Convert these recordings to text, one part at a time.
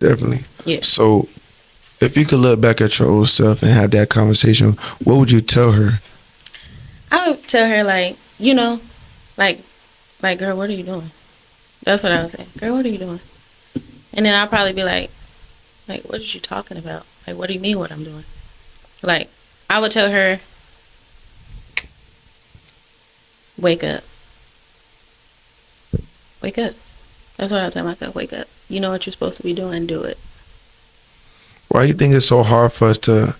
Definitely. Yeah. So, if you could look back at your old self and have that conversation, what would you tell her? I would tell her like, like, girl, what are you doing? That's what I would say. Girl, what are you doing? And then I'll probably be like, what are you talking about? Like, what do you mean what I'm doing? Like, I would tell her, wake up. Wake up. That's what I tell myself. Wake up. You know what you're supposed to be doing. Do it. Why do you think it's so hard for us to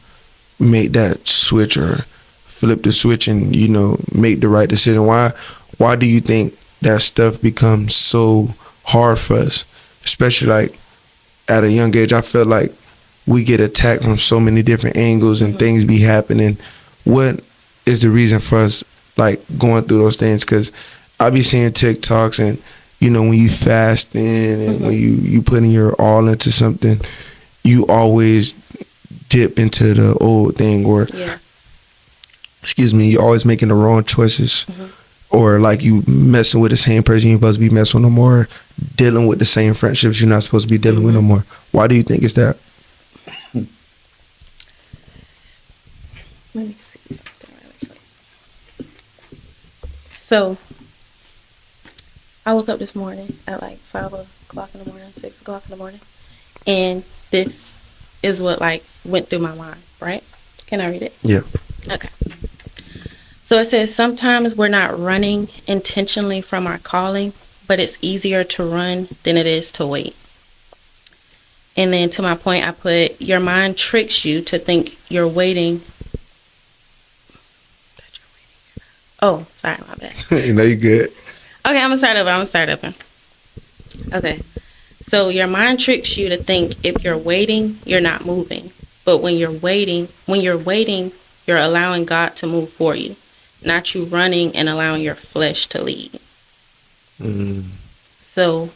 make that switch or flip the switch and make the right decision? Why do you think that stuff becomes so hard for us, especially like at a young age? I feel like we get attacked from so many different angles and things be happening. What is the reason for us like going through those things? Because I be seeing TikToks and when you fasting and when you putting your all into something, you always dip into the old thing, or Yeah. excuse me, you're always making the wrong choices, or like you messing with the same person you're supposed to be messing with no more, dealing with the same friendships you're not supposed to be dealing with no more. Why do you think it's that? Let me see something really quick. So, I woke up this morning at like 5 o'clock in the morning, 6 o'clock in the morning, and this is what like went through my mind, right? Can I read it? Yeah. Okay. So it says, sometimes we're not running intentionally from our calling, but it's easier to run than it is to wait. And then to my point, I put, your mind tricks you to think you're waiting. Oh, sorry, my bad. You good. Okay, I'm gonna start over. Okay. So your mind tricks you to think if you're waiting, you're not moving. But when you're waiting, you're allowing God to move for you, not you running and allowing your flesh to lead. So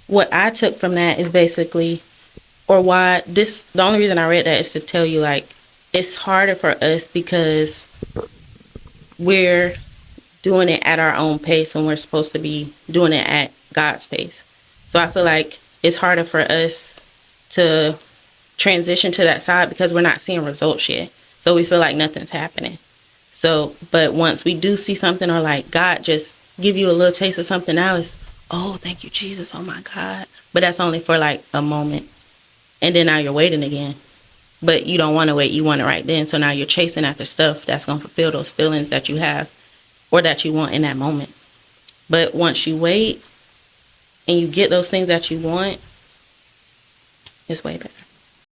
what I took from that is basically, the only reason I read that is to tell you, like, it's harder for us because we're doing it at our own pace when we're supposed to be doing it at God's pace. So I feel like it's harder for us to transition to that side because we're not seeing results yet. So we feel like nothing's happening. So, but once we do see something, or like God just give you a little taste of something now, it's, oh, thank you, Jesus. Oh my God. But that's only for like a moment. And then now you're waiting again. But you don't want to wait. You want it right then. So now you're chasing after stuff that's going to fulfill those feelings that you have or that you want in that moment. But once you wait and you get those things that you want, it's way better.